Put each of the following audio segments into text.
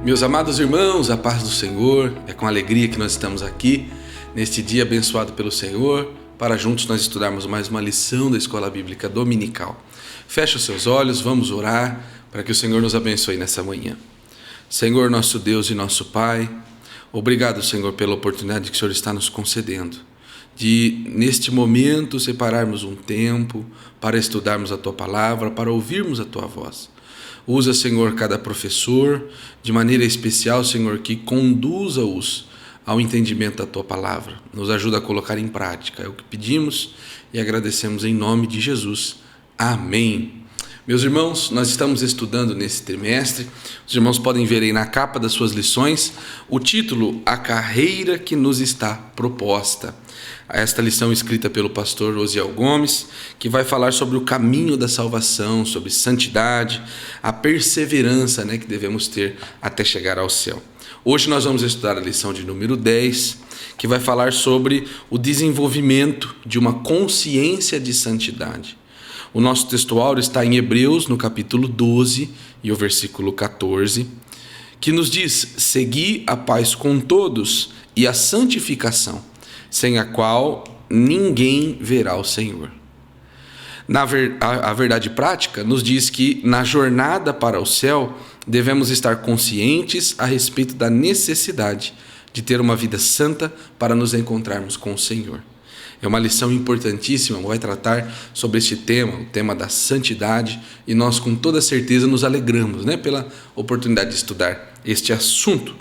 Meus amados irmãos, a paz do Senhor, é com alegria que nós estamos aqui, neste dia abençoado pelo Senhor, para juntos nós estudarmos mais uma lição da Escola Bíblica Dominical. Feche os seus olhos, vamos orar para que o Senhor nos abençoe nessa manhã. Senhor, nosso Deus e nosso Pai, obrigado, Senhor, pela oportunidade que o Senhor está nos concedendo, de, neste momento, separarmos um tempo para estudarmos a Tua Palavra, para ouvirmos a Tua voz. Usa, Senhor, cada professor, de maneira especial, Senhor, que conduza-os ao entendimento da Tua Palavra. Nos ajuda a colocar em prática. É o que pedimos e agradecemos em nome de Jesus. Amém. Meus irmãos, nós estamos estudando nesse trimestre. Os irmãos podem ver aí na capa das suas lições o título A Carreira que nos está proposta. Esta lição escrita pelo pastor Osiel Gomes, que vai falar sobre o caminho da salvação, sobre santidade, a perseverança, que devemos ter até chegar ao céu. Hoje nós vamos estudar a lição de número 10, que vai falar sobre o desenvolvimento de uma consciência de santidade. O nosso textuário está em Hebreus, no capítulo 12 e o versículo 14, que nos diz: segui a paz com todos e a santificação, sem a qual ninguém verá o Senhor. A verdade prática nos diz que na jornada para o céu devemos estar conscientes a respeito da necessidade de ter uma vida santa para nos encontrarmos com o Senhor. É uma lição importantíssima, vai tratar sobre este tema, o tema da santidade, e nós com toda certeza nos alegramos, pela oportunidade de estudar este assunto.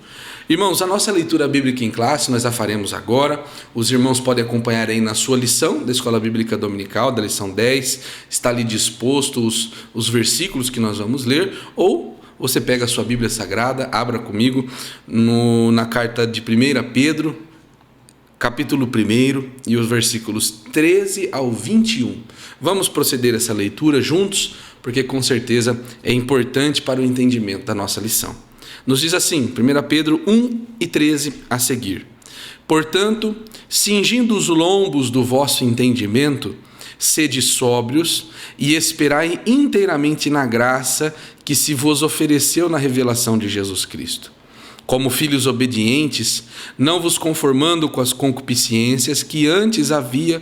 Irmãos, a nossa leitura bíblica em classe nós a faremos agora. Os irmãos podem acompanhar aí na sua lição da Escola Bíblica Dominical, da lição 10, está ali disposto os versículos que nós vamos ler, ou você pega a sua Bíblia Sagrada, abra comigo na carta de 1 Pedro, capítulo 1 e os versículos 13 ao 21. Vamos proceder essa leitura juntos, porque com certeza é importante para o entendimento da nossa lição. Nos diz assim, 1 Pedro 1 e 13 a seguir: portanto, cingindo os lombos do vosso entendimento, sede sóbrios e esperai inteiramente na graça que se vos ofereceu na revelação de Jesus Cristo. Como filhos obedientes, não vos conformando com as concupiscências que antes havia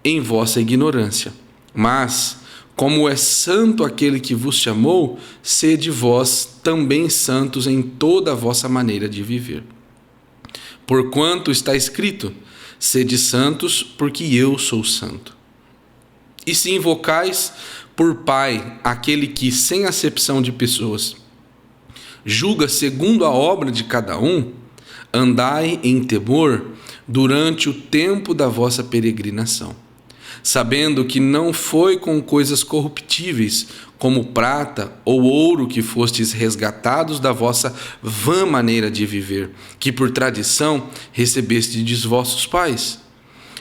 em vossa ignorância, mas, como é santo aquele que vos chamou, sede vós também santos em toda a vossa maneira de viver. Porquanto está escrito: sede santos, porque eu sou santo. E se invocais por Pai aquele que, sem acepção de pessoas, julga segundo a obra de cada um, andai em temor durante o tempo da vossa peregrinação, sabendo que não foi com coisas corruptíveis, como prata ou ouro, que fostes resgatados da vossa vã maneira de viver, que por tradição recebestes de vossos pais,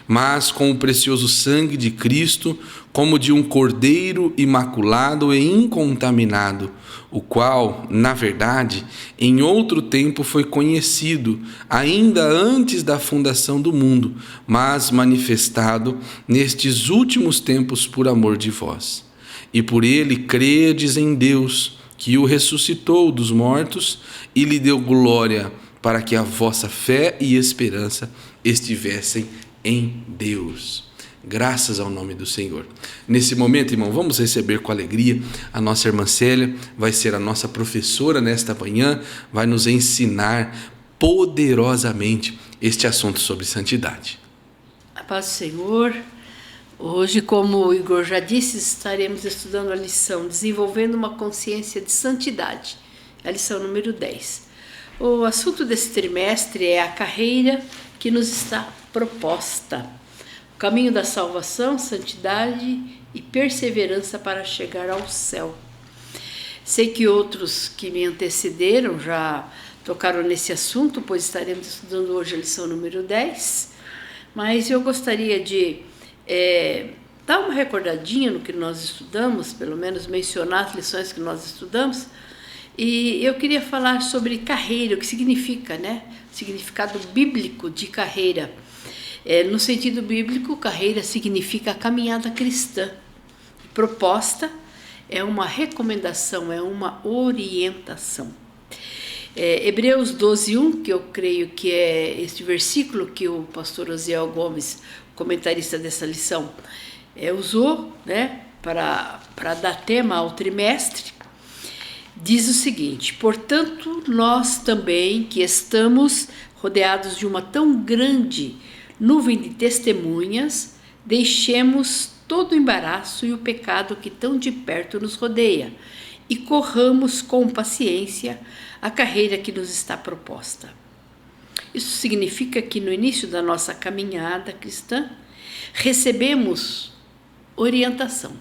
mas com o precioso sangue de Cristo, como de um cordeiro imaculado e incontaminado, o qual, na verdade, em outro tempo foi conhecido, ainda antes da fundação do mundo, mas manifestado nestes últimos tempos por amor de vós. E por ele credes em Deus, que o ressuscitou dos mortos e lhe deu glória, para que a vossa fé e esperança estivessem em Deus. Graças ao nome do Senhor. Nesse momento, irmão, vamos receber com alegria a nossa irmã Célia, vai ser a nossa professora nesta manhã, vai nos ensinar poderosamente este assunto sobre santidade. A paz do Senhor. Hoje, como o Igor já disse, estaremos estudando a lição Desenvolvendo uma Consciência de Santidade, a lição número 10. O assunto desse trimestre é a carreira que nos está proposta. O caminho da salvação, santidade e perseverança para chegar ao céu. Sei que outros que me antecederam já tocaram nesse assunto, pois estaremos estudando hoje a lição número 10, mas eu gostaria de dar uma recordadinha no que nós estudamos, pelo menos mencionar as lições que nós estudamos, e eu queria falar sobre carreira, o que significa, o significado bíblico de carreira. No sentido bíblico, carreira significa a caminhada cristã. Proposta é uma recomendação, é uma orientação. Hebreus 12:1, que eu creio que é este versículo que o pastor Osiel Gomes, comentarista dessa lição, usou, né, para dar tema ao trimestre, diz o seguinte: portanto, nós também, que estamos rodeados de uma tão grande nuvem de testemunhas, deixemos todo o embaraço e o pecado que tão de perto nos rodeia e corramos com paciência a carreira que nos está proposta. Isso significa que no início da nossa caminhada cristã, recebemos orientação.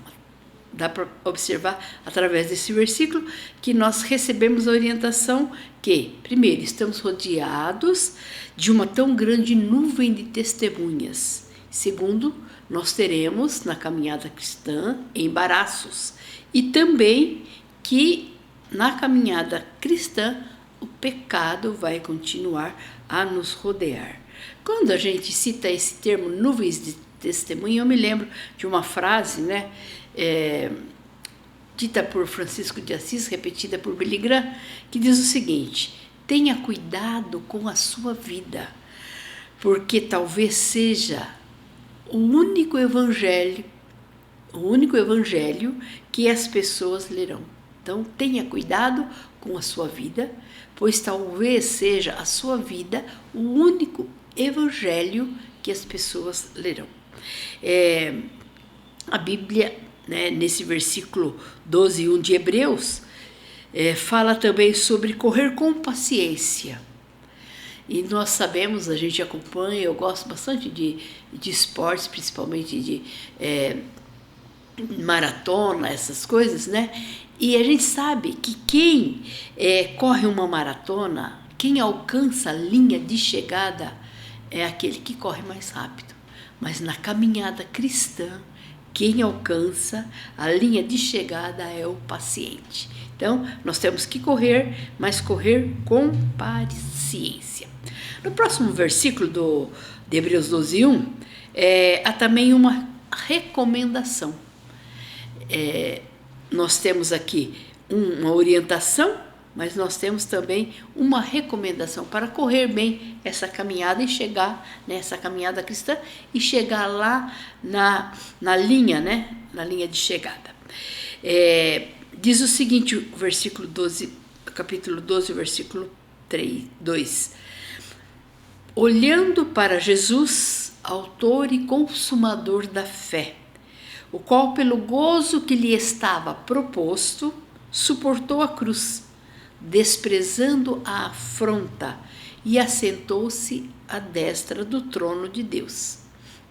Dá para observar através desse versículo que nós recebemos a orientação que, primeiro, estamos rodeados de uma tão grande nuvem de testemunhas. Segundo, nós teremos na caminhada cristã embaraços. E também que na caminhada cristã o pecado vai continuar a nos rodear. Quando a gente cita esse termo nuvens de testemunha, eu me lembro de uma frase, né, dita por Francisco de Assis, repetida por Billy Graham, que diz o seguinte: tenha cuidado com a sua vida, porque talvez seja o único evangelho que as pessoas lerão. Então, tenha cuidado com a sua vida, pois talvez seja a sua vida o único evangelho que as pessoas lerão. A Bíblia, né, nesse versículo 12:1 de Hebreus, fala também sobre correr com paciência. E nós sabemos, a gente acompanha, eu gosto bastante de esportes, principalmente de maratona, essas coisas, né? E a gente sabe que quem corre uma maratona, quem alcança a linha de chegada é aquele que corre mais rápido. Mas na caminhada cristã, quem alcança a linha de chegada é o paciente. Então, nós temos que correr, mas correr com paciência. No próximo versículo de Hebreus 12:1, há também uma recomendação. Nós temos aqui uma orientação, mas nós temos também uma recomendação para correr bem essa caminhada e chegar nessa caminhada cristã e chegar lá na linha, né? Na linha de chegada. Diz o seguinte, o versículo 12, capítulo 12, versículo 2. Olhando para Jesus, autor e consumador da fé, o qual pelo gozo que lhe estava proposto, suportou a cruz, desprezando a afronta, e assentou-se à destra do trono de Deus.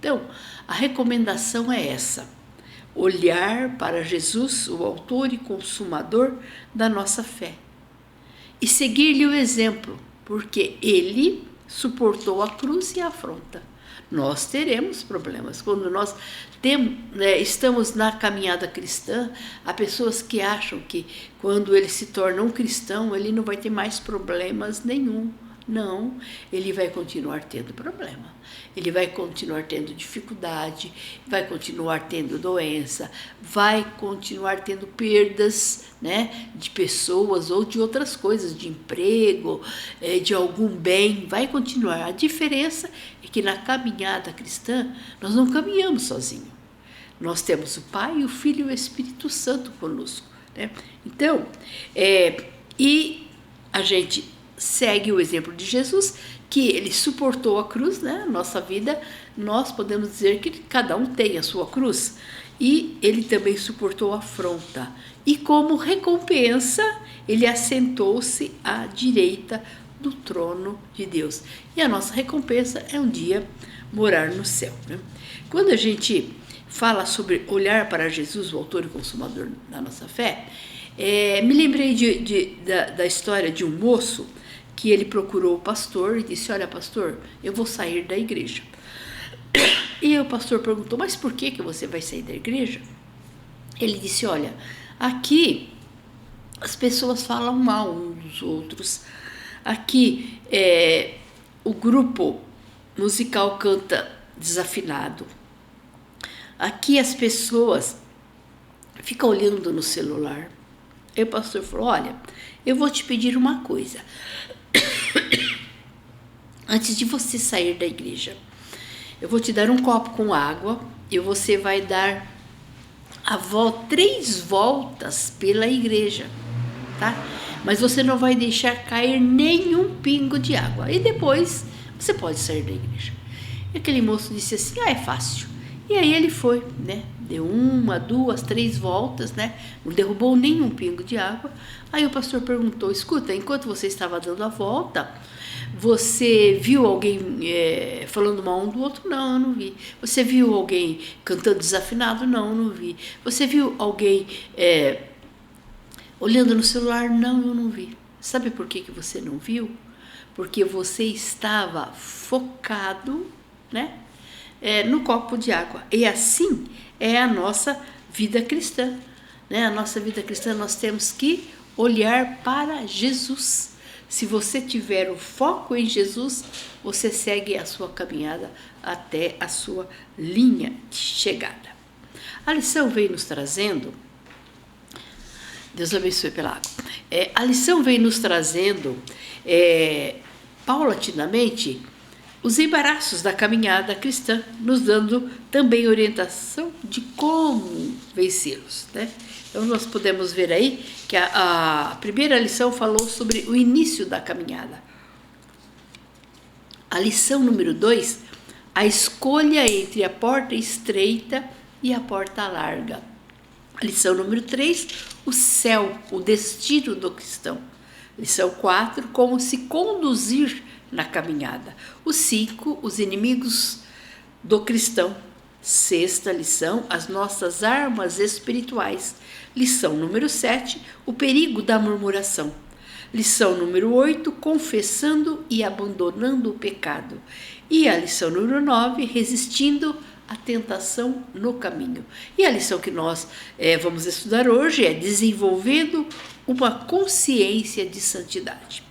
Então, a recomendação é essa: olhar para Jesus, o autor e consumador da nossa fé, e seguir-lhe o exemplo, porque ele suportou a cruz e a afronta. Nós teremos problemas. Quando nós estamos na caminhada cristã, há pessoas que acham que quando ele se torna um cristão, ele não vai ter mais problemas nenhum. Não, ele vai continuar tendo problema, ele vai continuar tendo dificuldade, vai continuar tendo doença, vai continuar tendo perdas, né, de pessoas ou de outras coisas, de emprego, de algum bem, vai continuar. A diferença é que na caminhada cristã nós não caminhamos sozinhos, nós temos o Pai, o Filho e o Espírito Santo conosco, né? Então, e a gente segue o exemplo de Jesus, que ele suportou a cruz, né? Nossa vida, nós podemos dizer que cada um tem a sua cruz, e ele também suportou a afronta. E como recompensa, ele assentou-se à direita do trono de Deus. E a nossa recompensa é um dia morar no céu, né? Quando a gente fala sobre olhar para Jesus, o autor e consumador da nossa fé, me lembrei da história de um moço que ele procurou o pastor e disse: olha, pastor, eu vou sair da igreja. E o pastor perguntou: mas por que você vai sair da igreja? Ele disse: olha, aqui as pessoas falam mal uns dos outros, aqui o grupo musical canta desafinado, aqui as pessoas ficam olhando no celular, Aí o pastor falou, olha, eu vou te pedir uma coisa. Antes de você sair da igreja, eu vou te dar um copo com água e você vai dar 3 voltas pela igreja, tá? Mas você não vai deixar cair nenhum pingo de água. E depois você pode sair da igreja. E aquele moço disse assim, é fácil. E aí ele foi, né? Deu 1, 2, 3 voltas, né? Não derrubou nenhum pingo de água. Aí o pastor perguntou, escuta, enquanto você estava dando a volta, você viu alguém falando mal um do outro? Não, eu não vi. Você viu alguém cantando desafinado? Não, eu não vi. Você viu alguém olhando no celular? Não, eu não vi. Sabe por que você não viu? Porque você estava focado, né, no copo de água. E assim é a nossa vida cristã, né? A nossa vida cristã, nós temos que olhar para Jesus. Se você tiver o foco em Jesus, você segue a sua caminhada até a sua linha de chegada. A lição vem nos trazendo, Deus abençoe pela água, a lição vem nos trazendo, paulatinamente, os embaraços da caminhada cristã, nos dando também orientação de como vencê-los, né? Então, nós podemos ver aí que a primeira lição falou sobre o início da caminhada. A lição número 2, a escolha entre a porta estreita e a porta larga. A lição número 3, o céu, o destino do cristão. Lição 4, como se conduzir na caminhada. O 5, os inimigos do cristão. 6ª lição, as nossas armas espirituais. Lição número 7, o perigo da murmuração. Lição número 8, confessando e abandonando o pecado. E a lição número 9, resistindo à tentação no caminho. E a lição que nós vamos estudar hoje é desenvolvendo uma consciência de santidade.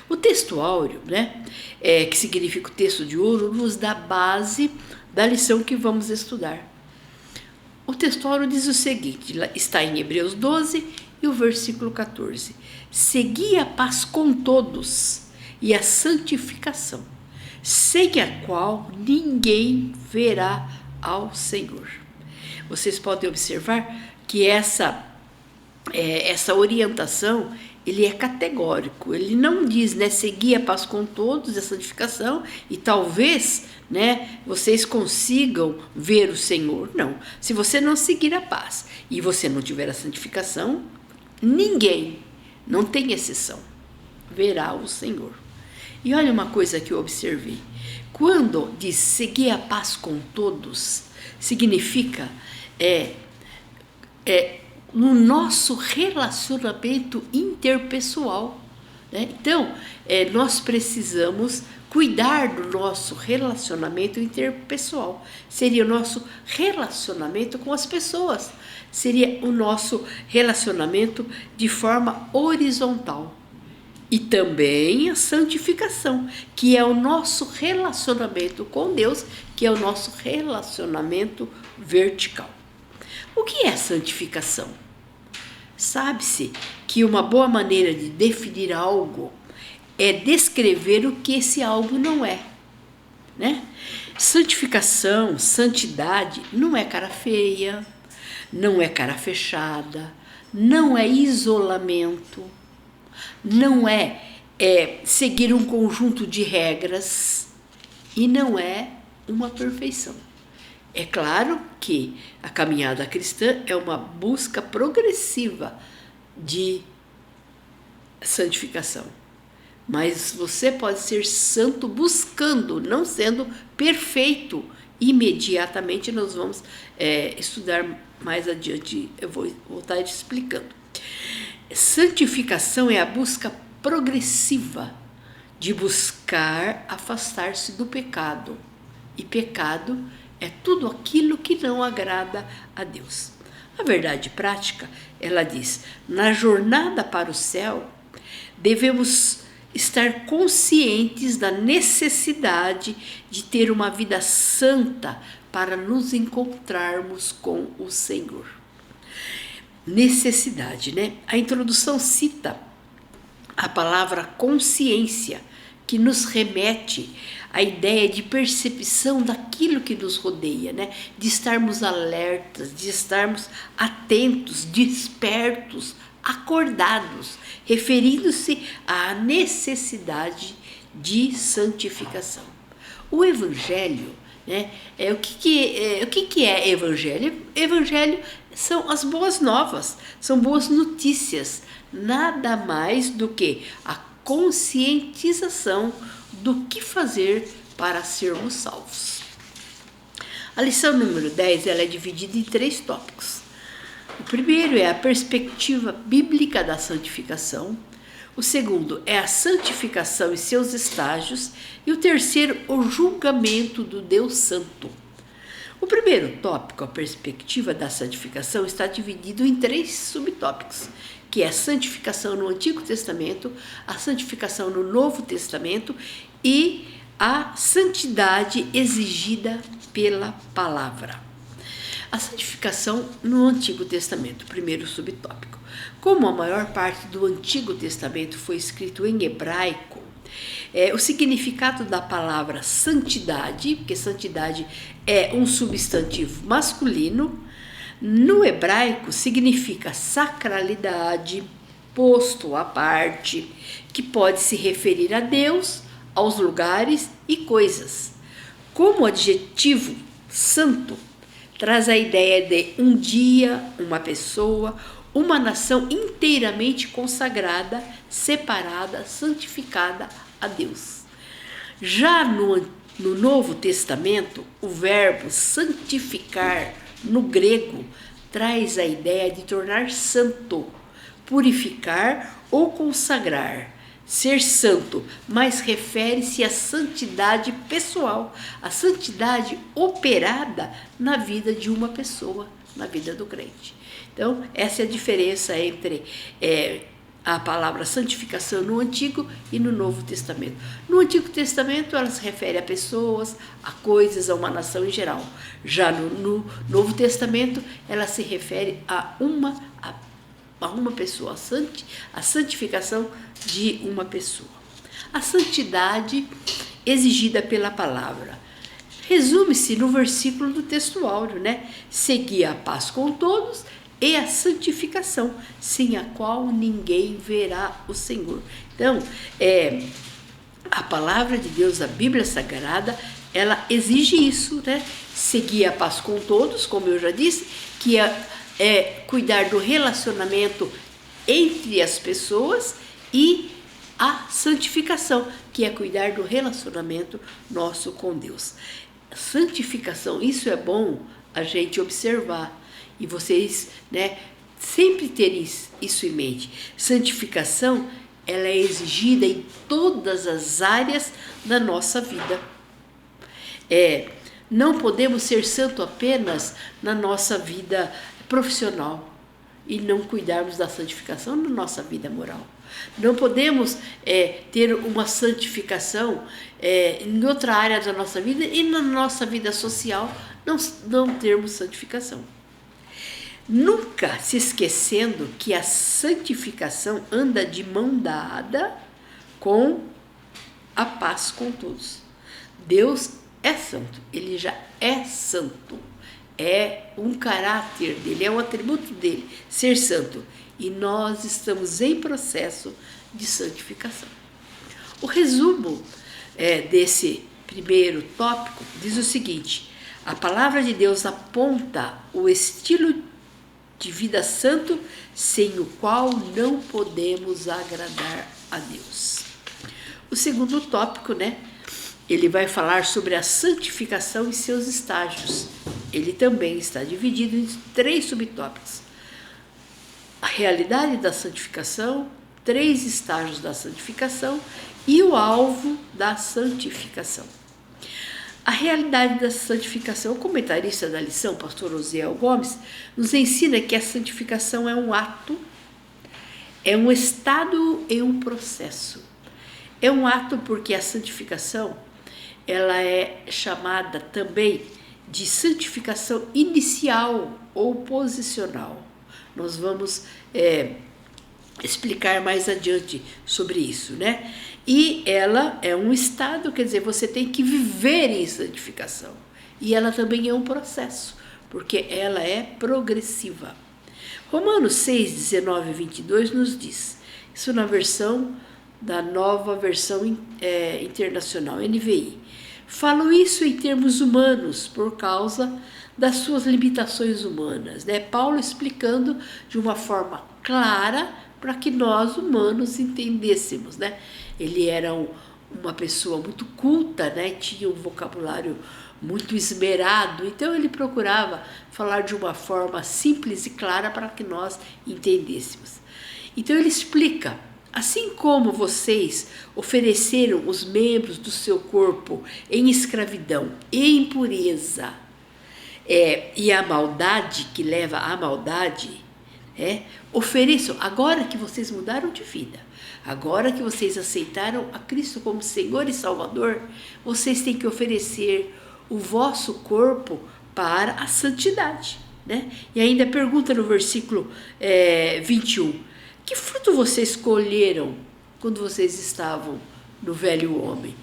O texto áureo, né, que significa o texto de ouro, nos dá base da lição que vamos estudar. O texto áureo diz o seguinte, está em Hebreus 12 e o versículo 14. Segui a paz com todos e a santificação, sem a qual ninguém verá ao Senhor. Vocês podem observar que essa orientação, ele é categórico, ele não diz, né, seguir a paz com todos, a santificação, e talvez, né, vocês consigam ver o Senhor. Não, se você não seguir a paz e você não tiver a santificação, ninguém, não tem exceção, verá o Senhor. E olha uma coisa que eu observei, quando diz seguir a paz com todos, significa no nosso relacionamento interpessoal, né? Então, nós precisamos cuidar do nosso relacionamento interpessoal. Seria o nosso relacionamento com as pessoas. Seria o nosso relacionamento de forma horizontal. E também a santificação, que é o nosso relacionamento com Deus, que é o nosso relacionamento vertical. O que é santificação? Sabe-se que uma boa maneira de definir algo é descrever o que esse algo não é, né? Santificação, santidade, não é cara feia, não é cara fechada, não é isolamento, não é seguir um conjunto de regras e não é uma perfeição. É claro que a caminhada cristã é uma busca progressiva de santificação. Mas você pode ser santo buscando, não sendo perfeito. Imediatamente nós vamos estudar mais adiante, eu vou voltar te explicando. Santificação é a busca progressiva de buscar afastar-se do pecado. E pecado é tudo aquilo que não agrada a Deus. A verdade prática, ela diz, na jornada para o céu, devemos estar conscientes da necessidade de ter uma vida santa para nos encontrarmos com o Senhor. necessidade, né? A introdução cita a palavra consciência, que nos remete à ideia de percepção daquilo que nos rodeia, né? De estarmos alertas, de estarmos atentos, despertos, acordados, referindo-se à necessidade de santificação. O Evangelho, né? O que é Evangelho? Evangelho são as boas novas, são boas notícias, nada mais do que a conscientização do que fazer para sermos salvos. A lição número 10 ela é dividida em 3 tópicos. O primeiro é a perspectiva bíblica da santificação. O segundo é a santificação e seus estágios. E o terceiro, o julgamento do Deus Santo. O primeiro tópico, a perspectiva da santificação, está dividido em 3 subtópicos, que é a santificação no Antigo Testamento, a santificação no Novo Testamento e a santidade exigida pela palavra. A santificação no Antigo Testamento, primeiro subtópico. Como a maior parte do Antigo Testamento foi escrito em hebraico, o significado da palavra santidade, porque santidade é um substantivo masculino, no hebraico significa sacralidade, posto à parte, que pode se referir a Deus, aos lugares e coisas. Como adjetivo santo, traz a ideia de um dia, uma pessoa, uma nação inteiramente consagrada, separada, santificada a Deus. Já no Novo Testamento, o verbo santificar, no grego, traz a ideia de tornar santo, purificar ou consagrar. Ser santo, mas refere-se à santidade pessoal, à santidade operada na vida de uma pessoa, na vida do crente. Então, essa é a diferença entre a palavra santificação no Antigo e no Novo Testamento. No Antigo Testamento, ela se refere a pessoas, a coisas, a uma nação em geral. Já no Novo Testamento, ela se refere a uma pessoa, a santificação de uma pessoa. A santidade exigida pela palavra resume-se no versículo do texto áureo, né? Seguir a paz com todos e a santificação, sem a qual ninguém verá o Senhor. Então, a palavra de Deus, a Bíblia Sagrada, ela exige isso, né? Seguir a paz com todos, como eu já disse, que é cuidar do relacionamento entre as pessoas, e a santificação, que é cuidar do relacionamento nosso com Deus. Santificação, isso é bom a gente observar, e vocês, né, sempre terem isso em mente. Santificação, ela é exigida em todas as áreas da nossa vida. Não podemos ser santo apenas na nossa vida profissional e não cuidarmos da santificação na nossa vida moral. Não podemos ter uma santificação em outra área da nossa vida e na nossa vida social não termos santificação. Nunca se esquecendo que a santificação anda de mão dada com a paz com todos. Deus é santo, ele já é santo. É um caráter dele, é um atributo dele, ser santo. E nós estamos em processo de santificação. O resumo desse primeiro tópico diz o seguinte: a palavra de Deus aponta o estilo de vida santo sem o qual não podemos agradar a Deus. O segundo tópico, né? Ele vai falar sobre a santificação e seus estágios. Ele também está dividido em 3 subtópicos. A realidade da santificação, 3 estágios da santificação e o alvo da santificação. A realidade da santificação, o comentarista da lição, pastor Osiel Gomes, nos ensina que a santificação é um ato, é um estado e um processo. É um ato porque a santificação, ela é chamada também de santificação inicial ou posicional. Nós vamos explicar mais adiante sobre isso, né? E ela é um estado, quer dizer, você tem que viver em santificação. E ela também é um processo, porque ela é progressiva. Romanos 6, 19 e 22 nos diz, isso na versão da nova versão internacional, NVI. Falo isso em termos humanos, por causa das suas limitações humanas, né? Paulo explicando de uma forma clara para que nós humanos entendêssemos, né? Ele era uma pessoa muito culta, né? Tinha um vocabulário muito esmerado, então ele procurava falar de uma forma simples e clara para que nós entendêssemos. Então ele explica, assim como vocês ofereceram os membros do seu corpo em escravidão e impureza, e a maldade que leva à maldade, ofereçam, agora que vocês mudaram de vida, agora que vocês aceitaram a Cristo como Senhor e Salvador, vocês têm que oferecer o vosso corpo para a santidade, né? E ainda pergunta no versículo 21, que fruto vocês colheram quando vocês estavam no velho homem?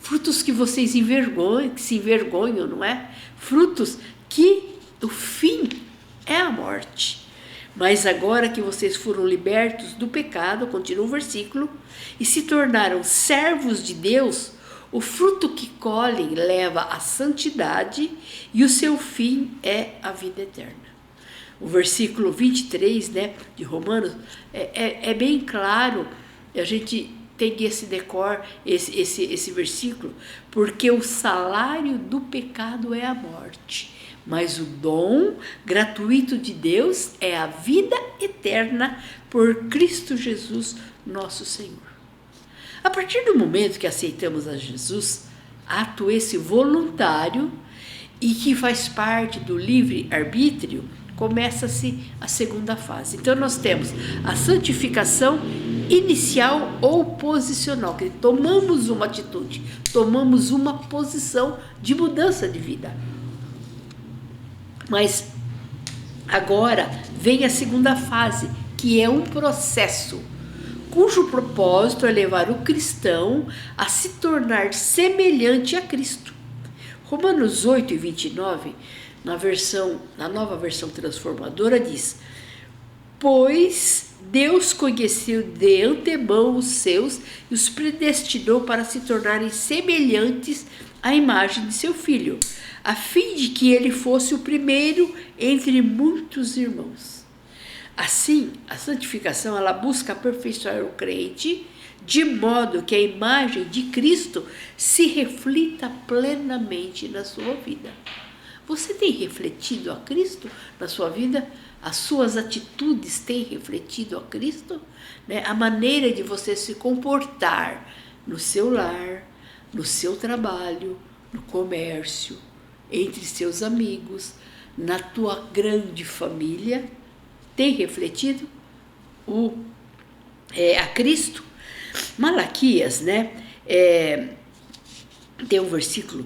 Frutos que vocês que se envergonham, não é? Frutos que o fim é a morte. Mas agora que vocês foram libertos do pecado, continua o versículo, e se tornaram servos de Deus, o fruto que colhem leva à santidade e o seu fim é a vida eterna. O versículo 23, né, de Romanos é bem claro, a gente tem esse decor, esse versículo, porque o salário do pecado é a morte, mas o dom gratuito de Deus é a vida eterna por Cristo Jesus, nosso Senhor. A partir do momento que aceitamos a Jesus, ato esse voluntário e que faz parte do livre-arbítrio, começa-se a segunda fase. Então nós temos a santificação inicial ou posicional, que tomamos uma atitude, tomamos uma posição de mudança de vida. Mas agora vem a segunda fase, que é um processo, cujo propósito é levar o cristão a se tornar semelhante a Cristo. Romanos 8 e 29, na nova versão transformadora, diz: pois Deus conheceu de antemão os seus e os predestinou para se tornarem semelhantes à imagem de seu Filho, a fim de que ele fosse o primeiro entre muitos irmãos. Assim, a santificação ela busca aperfeiçoar o crente de modo que a imagem de Cristo se reflita plenamente na sua vida. Você tem refletido a Cristo na sua vida? As suas atitudes têm refletido a Cristo? Né? A maneira de você se comportar no seu lar, no seu trabalho, no comércio, entre seus amigos, na tua grande família, tem refletido a Cristo? Malaquias, né? Tem um versículo,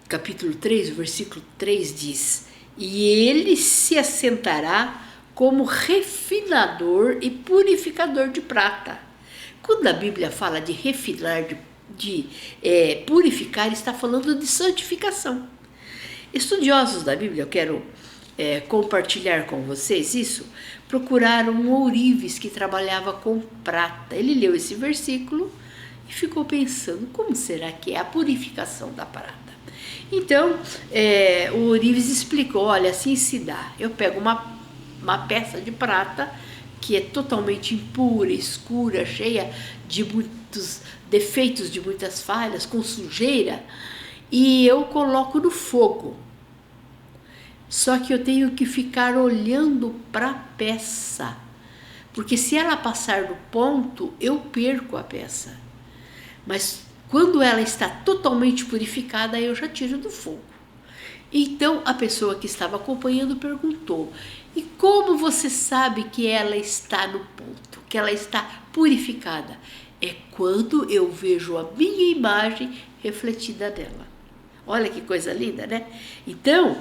capítulo 3, o versículo 3 diz: e ele se assentará como refinador e purificador de prata. Quando a Bíblia fala de refinar, de purificar, está falando de santificação. Estudiosos da Bíblia, eu quero compartilhar com vocês isso, procuraram um ourives que trabalhava com prata. Ele leu esse versículo e ficou pensando, como será que é a purificação da prata? Então, o ourives explicou, olha, assim se dá. Eu pego uma peça de prata que é totalmente impura, escura, cheia de muitos defeitos, de muitas falhas, com sujeira, e eu coloco no fogo. Só que eu tenho que ficar olhando para a peça, porque se ela passar do ponto, eu perco a peça. Mas quando ela está totalmente purificada, eu já tiro do fogo. Então a pessoa que estava acompanhando perguntou: e como você sabe que ela está no ponto, que ela está purificada? É quando eu vejo a minha imagem refletida nela. Olha que coisa linda, né? Então,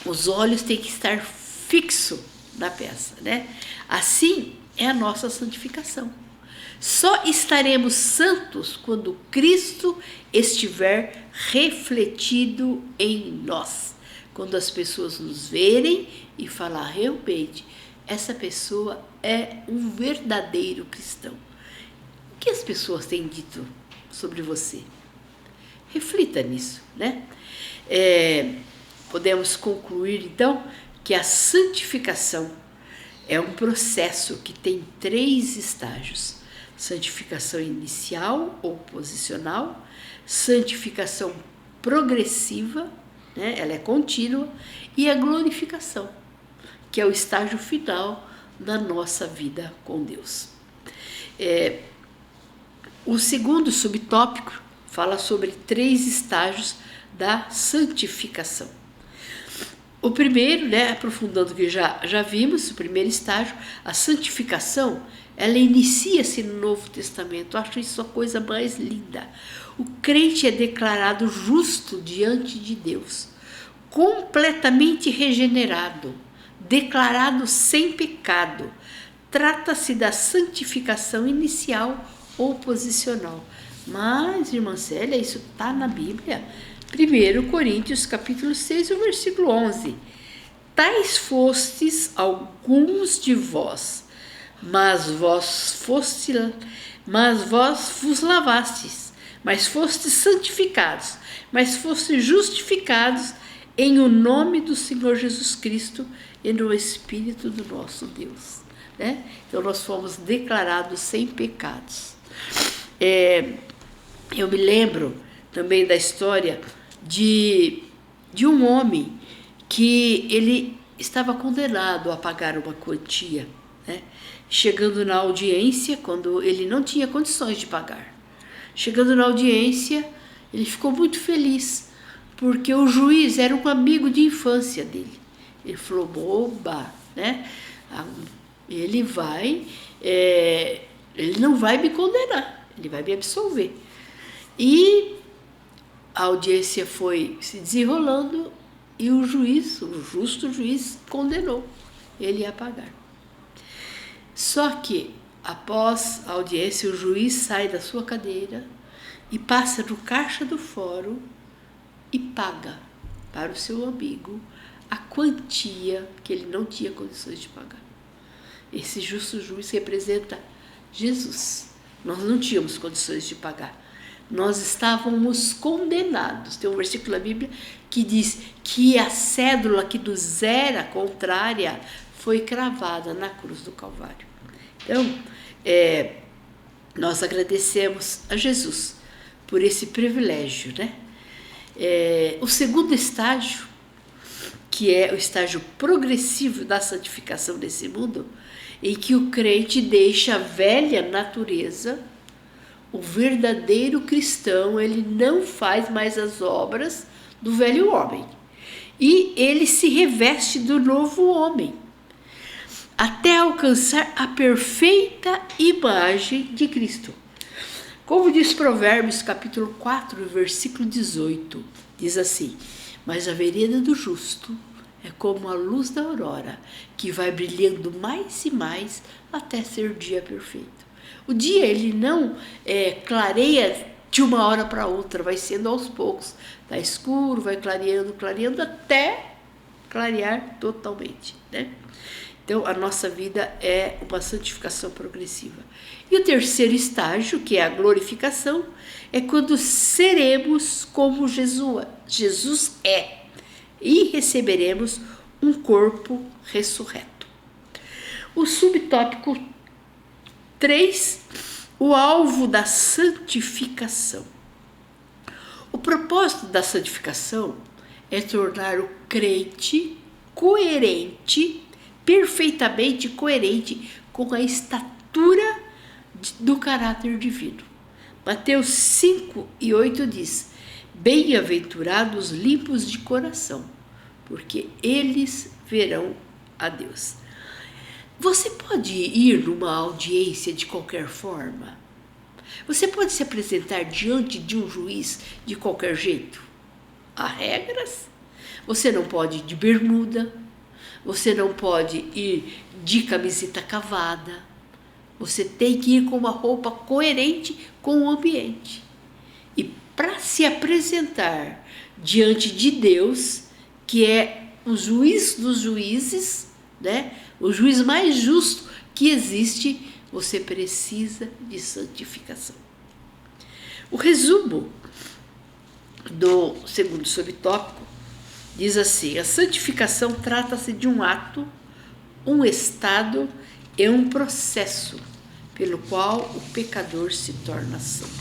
Os olhos têm que estar fixos na peça, né? Assim é a nossa santificação. Só estaremos santos quando Cristo estiver refletido em nós. Quando as pessoas nos verem e falar, realmente, essa pessoa é um verdadeiro cristão. O que as pessoas têm dito sobre você? Reflita nisso, né? Podemos concluir, então, que a santificação é um processo que tem 3 estágios. Santificação inicial ou posicional, santificação progressiva, né? Ela é contínua, e a glorificação, que é o estágio final da nossa vida com Deus. O segundo subtópico fala sobre 3 estágios da santificação. O primeiro, né, aprofundando o que já vimos, o primeiro estágio, a santificação, ela inicia-se no Novo Testamento. Eu acho isso a coisa mais linda. O crente é declarado justo diante de Deus, completamente regenerado, declarado sem pecado. Trata-se da santificação inicial ou posicional. Mas, irmã Célia, isso está na Bíblia. 1 Coríntios capítulo 6, o versículo 11. Tais fostes alguns de vós, mas vós vos lavastes, mas fostes santificados, mas fostes justificados em o nome do Senhor Jesus Cristo e no Espírito do nosso Deus. Né? Então nós fomos declarados sem pecados. Eu me lembro também da história de um homem que ele estava condenado a pagar uma quantia, né? Chegando na audiência, quando ele não tinha condições de pagar. Chegando na audiência, ele ficou muito feliz, porque o juiz era um amigo de infância dele. Ele falou, boba, né? Ele não vai me condenar, ele vai me absolver. E a audiência foi se desenrolando e o juiz, o justo juiz, condenou ele a pagar. Só que, após a audiência, o juiz sai da sua cadeira e passa no caixa do fórum e paga para o seu amigo a quantia que ele não tinha condições de pagar. Esse justo juiz representa Jesus. Nós não tínhamos condições de pagar. Nós estávamos condenados. Tem um versículo da Bíblia que diz que a cédula que nos era contrária foi cravada na cruz do Calvário. Então, nós agradecemos a Jesus por esse privilégio, né? O segundo estágio, que é o estágio progressivo da santificação desse mundo, em que o crente deixa a velha natureza. O verdadeiro cristão, ele não faz mais as obras do velho homem. E ele se reveste do novo homem, até alcançar a perfeita imagem de Cristo. Como diz Provérbios, capítulo 4, versículo 18, diz assim, mas a vereda do justo é como a luz da aurora, que vai brilhando mais e mais até ser dia perfeito. O dia ele não clareia de uma hora para outra, vai sendo aos poucos. Está escuro, vai clareando, clareando, até clarear totalmente, né? Então, a nossa vida é uma santificação progressiva. E o terceiro estágio, que é a glorificação, é quando seremos como Jesus é e receberemos um corpo ressurreto. O subtópico 3, o alvo da santificação. O propósito da santificação é tornar o crente coerente, perfeitamente coerente com a estatura do caráter divino. Mateus 5:8 diz, bem-aventurados limpos de coração, porque eles verão a Deus. Você pode ir numa audiência de qualquer forma? Você pode se apresentar diante de um juiz de qualquer jeito? Há regras? Você não pode ir de bermuda, você não pode ir de camiseta cavada. Você tem que ir com uma roupa coerente com o ambiente. E para se apresentar diante de Deus, que é o juiz dos juízes, né? O juiz mais justo que existe, você precisa de santificação. O resumo do segundo subtópico diz assim: a santificação trata-se de um ato, um estado e um processo pelo qual o pecador se torna santo.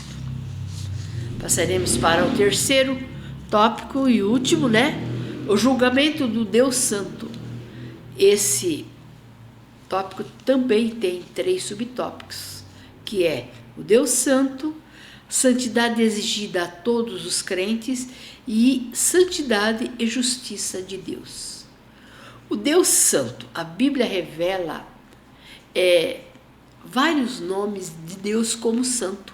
Passaremos para o terceiro tópico e último, né? O julgamento do Deus Santo. Esse tópico também tem 3 subtópicos, que é o Deus Santo, santidade exigida a todos os crentes e santidade e justiça de Deus. O Deus Santo, a Bíblia revela vários nomes de Deus como santo.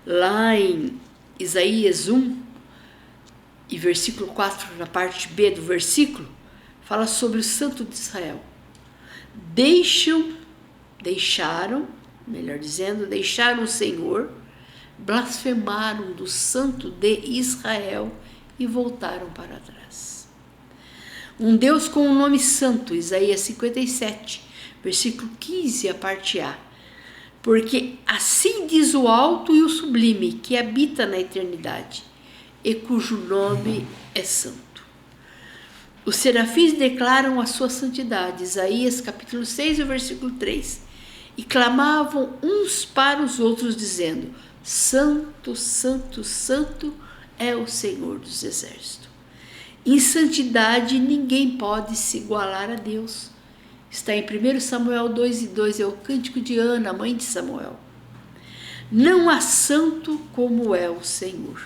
Lá em Isaías 1, e versículo 4, na parte B do versículo, fala sobre o santo de Israel. Deixaram o Senhor, blasfemaram do santo de Israel e voltaram para trás. Um Deus com um nome santo, Isaías 57, versículo 15, a parte A. Porque assim diz o alto e o sublime, que habita na eternidade, e cujo nome é santo. Os serafins declaram a sua santidade, Isaías capítulo 6, versículo 3, e clamavam uns para os outros, dizendo: Santo, Santo, Santo é o Senhor dos Exércitos. Em santidade ninguém pode se igualar a Deus. Está em 1 Samuel 2:2, é o cântico de Ana, mãe de Samuel. Não há santo como é o Senhor.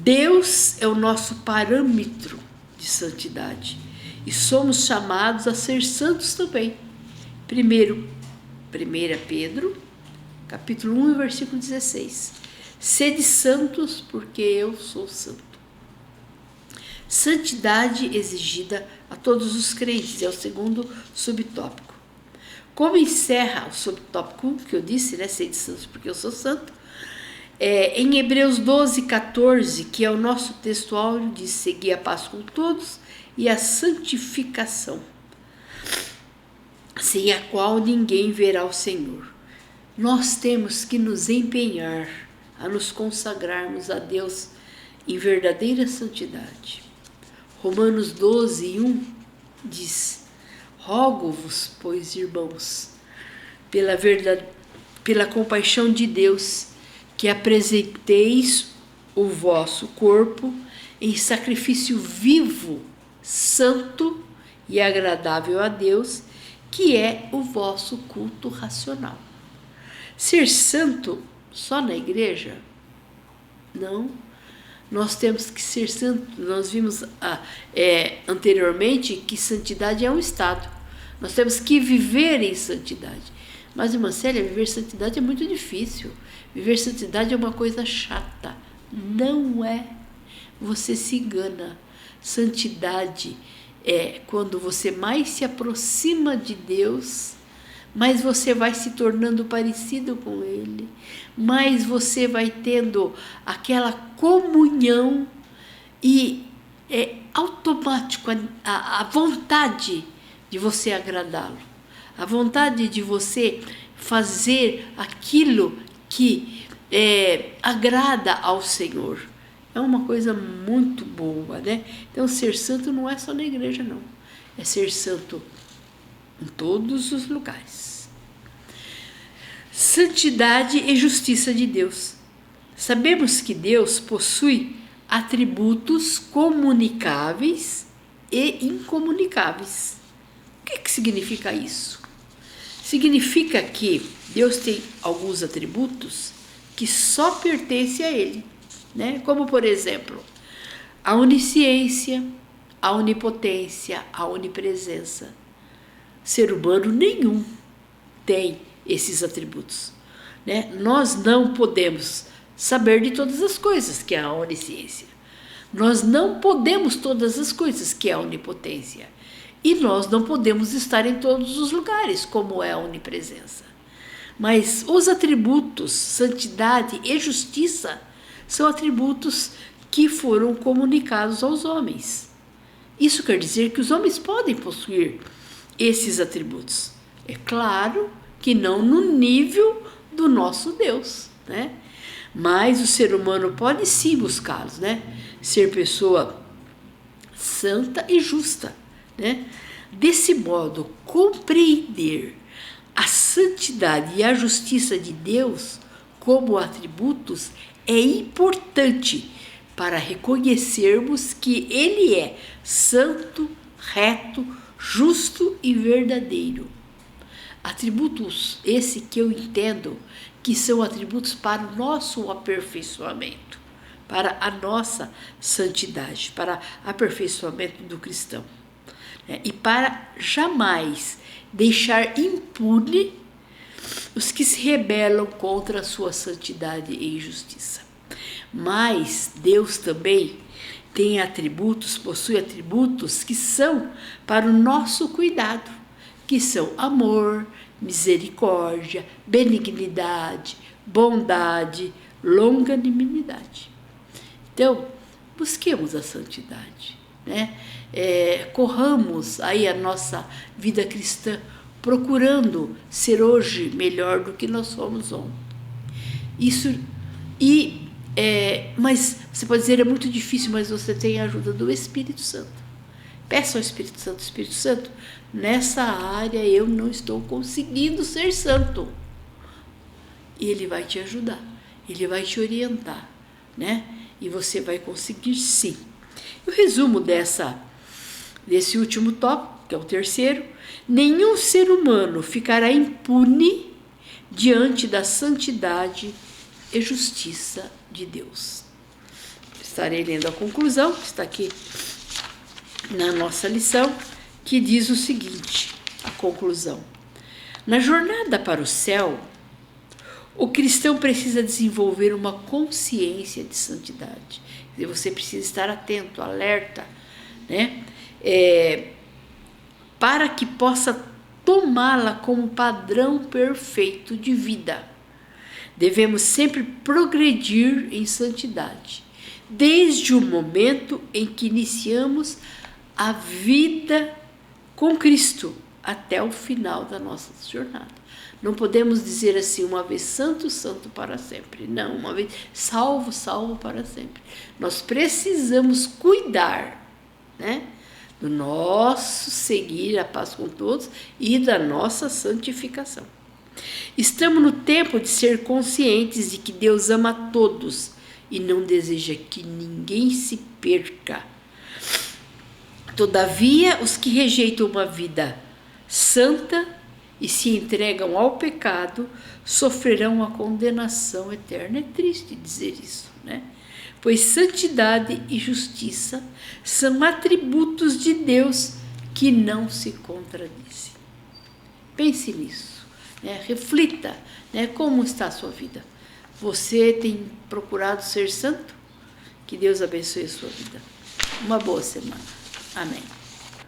Deus é o nosso parâmetro de santidade e somos chamados a ser santos também. 1 Pedro, capítulo 1, versículo 16. Sede santos, porque eu sou santo. Santidade exigida a todos os crentes, é o segundo subtópico. Como encerra o subtópico 1, que eu disse, né? Sede santos, porque eu sou santo. Em Hebreus 12:14, que é o nosso texto áureo, diz: segui a paz com todos e a santificação, sem a qual ninguém verá o Senhor. Nós temos que nos empenhar a nos consagrarmos a Deus em verdadeira santidade. Romanos 12:1 diz: rogo-vos, pois, irmãos, pela compaixão de Deus, que apresenteis o vosso corpo em sacrifício vivo, santo e agradável a Deus, que é o vosso culto racional. Ser santo só na igreja? Não. Nós temos que ser santos. Nós vimos anteriormente que santidade é um estado. Nós temos que viver em santidade. Mas, irmã Célia, viver santidade é muito difícil. Viver santidade é uma coisa chata. Não é. Você se engana. Santidade é quando você mais se aproxima de Deus, mais você vai se tornando parecido com Ele, mais você vai tendo aquela comunhão e é automático a vontade de você agradá-lo, a vontade de você fazer aquilo que agrada ao Senhor. É uma coisa muito boa, né? Então, ser santo não é só na igreja, não. É ser santo em todos os lugares. Santidade e justiça de Deus. Sabemos que Deus possui atributos comunicáveis e incomunicáveis. O que significa isso? Significa que Deus tem alguns atributos que só pertencem a Ele, né? Como, por exemplo, a onisciência, a onipotência, a onipresença. Ser humano nenhum tem esses atributos, né? Nós não podemos saber de todas as coisas, que é a onisciência. Nós não podemos todas as coisas, que é a onipotência. E nós não podemos estar em todos os lugares, como é a onipresença. Mas os atributos santidade e justiça são atributos que foram comunicados aos homens. Isso quer dizer que os homens podem possuir esses atributos. É claro que não no nível do nosso Deus, né? Mas o ser humano pode sim buscá-los, né? Ser pessoa santa e justa, né? Desse modo, compreender a santidade e a justiça de Deus como atributos é importante para reconhecermos que Ele é santo, reto, justo e verdadeiro. Atributos esse que eu entendo que são atributos para o nosso aperfeiçoamento, para a nossa santidade, para o aperfeiçoamento do cristão. E para jamais deixar impune os que se rebelam contra a sua santidade e justiça. Mas Deus também tem atributos, possui atributos que são para o nosso cuidado, que são amor, misericórdia, benignidade, bondade, longanimidade. Então, busquemos a santidade, né? Corramos aí a nossa vida cristã, procurando ser hoje melhor do que nós somos ontem. Mas você pode dizer, é muito difícil, mas você tem a ajuda do Espírito Santo. Peça ao Espírito Santo, nessa área eu não estou conseguindo ser santo. E Ele vai te ajudar, Ele vai te orientar, né? E você vai conseguir sim. O resumo desse último tópico, que é o terceiro: nenhum ser humano ficará impune diante da santidade e justiça de Deus. Estarei lendo a conclusão, que está aqui na nossa lição, que diz o seguinte, a conclusão: na jornada para o céu, o cristão precisa desenvolver uma consciência de santidade. E você precisa estar atento, alerta, né? Para que possa tomá-la como padrão perfeito de vida. Devemos sempre progredir em santidade, desde o momento em que iniciamos a vida com Cristo até o final da nossa jornada. Não podemos dizer assim, uma vez santo, santo para sempre. Não, uma vez salvo, salvo para sempre. Nós precisamos cuidar, né, do nosso seguir a paz com todos e da nossa santificação. Estamos no tempo de ser conscientes de que Deus ama a todos e não deseja que ninguém se perca. Todavia, os que rejeitam uma vida santa e se entregam ao pecado sofrerão a condenação eterna. É triste dizer isso, né? Pois santidade e justiça são atributos de Deus que não se contradizem. Pense nisso, né? Reflita, né? Como está a sua vida. Você tem procurado ser santo? Que Deus abençoe a sua vida. Uma boa semana. Amém.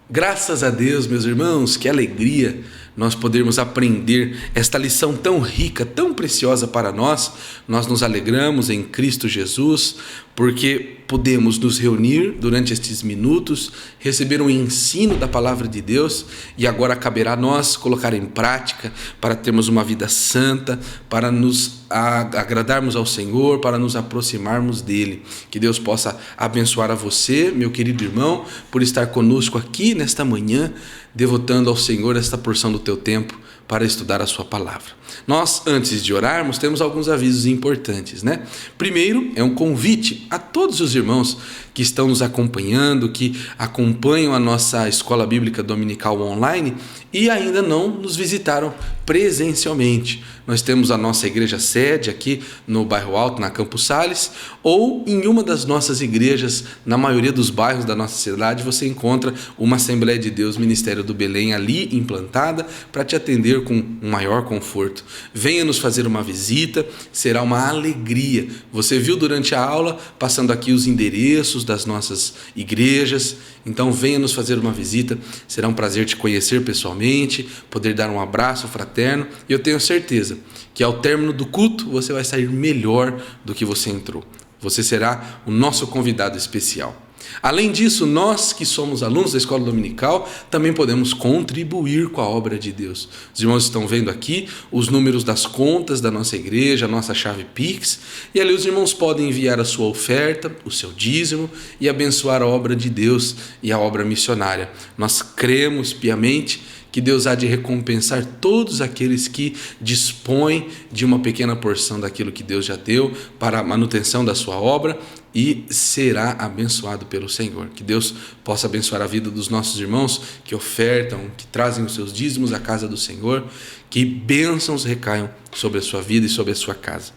Graças a Deus, meus irmãos, que alegria nós podermos aprender esta lição tão rica, tão preciosa para nós. Nós nos alegramos em Cristo Jesus, porque podemos nos reunir durante estes minutos, receber um ensino da palavra de Deus, e agora caberá a nós colocar em prática para termos uma vida santa, para nos agradarmos ao Senhor, para nos aproximarmos dele. Que Deus possa abençoar a você, meu querido irmão, por estar conosco aqui nesta manhã, devotando ao Senhor esta porção do teu tempo para estudar a sua palavra. Nós, antes de orarmos, temos alguns avisos importantes, né? Primeiro, é um convite a todos os irmãos que estão nos acompanhando, que acompanham a nossa Escola Bíblica Dominical online e ainda não nos visitaram presencialmente. Nós temos a nossa igreja sede aqui no Bairro Alto, na Campos Sales, ou em uma das nossas igrejas, na maioria dos bairros da nossa cidade, você encontra uma Assembleia de Deus Ministério do Belém ali implantada para te atender atender com um maior conforto. Venha nos fazer uma visita, será uma alegria. Você viu durante a aula, passando aqui os endereços das nossas igrejas, então venha nos fazer uma visita, será um prazer te conhecer pessoalmente, poder dar um abraço fraterno, e eu tenho certeza que ao término do culto você vai sair melhor do que você entrou. Você será o nosso convidado especial. Além disso, nós que somos alunos da Escola Dominical também podemos contribuir com a obra de Deus. Os irmãos estão vendo aqui os números das contas da nossa igreja, a nossa chave Pix, e ali os irmãos podem enviar a sua oferta, o seu dízimo e abençoar a obra de Deus e a obra missionária. Nós cremos piamente que Deus há de recompensar todos aqueles que dispõem de uma pequena porção daquilo que Deus já deu para a manutenção da sua obra e será abençoado pelo Senhor. Que Deus possa abençoar a vida dos nossos irmãos que ofertam, que trazem os seus dízimos à casa do Senhor, que bênçãos recaiam sobre a sua vida e sobre a sua casa.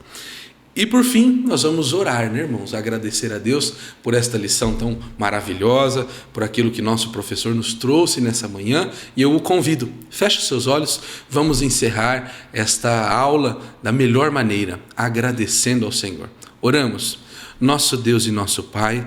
E por fim, nós vamos orar, né, irmãos? Agradecer a Deus por esta lição tão maravilhosa, por aquilo que nosso professor nos trouxe nessa manhã. E eu o convido, feche os seus olhos, vamos encerrar esta aula da melhor maneira, agradecendo ao Senhor. Oramos. Nosso Deus e nosso Pai,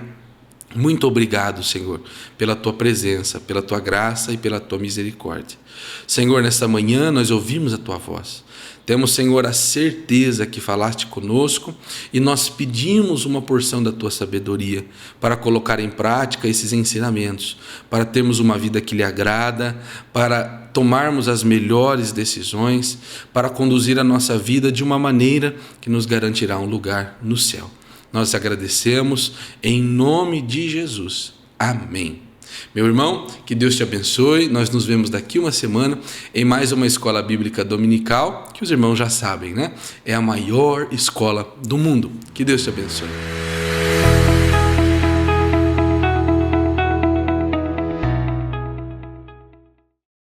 muito obrigado, Senhor, pela Tua presença, pela Tua graça e pela Tua misericórdia. Senhor, nesta manhã nós ouvimos a Tua voz. Temos, Senhor, a certeza que falaste conosco e nós pedimos uma porção da Tua sabedoria para colocar em prática esses ensinamentos, para termos uma vida que lhe agrada, para tomarmos as melhores decisões, para conduzir a nossa vida de uma maneira que nos garantirá um lugar no céu. Nós agradecemos em nome de Jesus. Amém. Meu irmão, que Deus te abençoe. Nós nos vemos daqui uma semana em mais uma escola bíblica dominical, que os irmãos já sabem, né? É a maior escola do mundo. Que Deus te abençoe.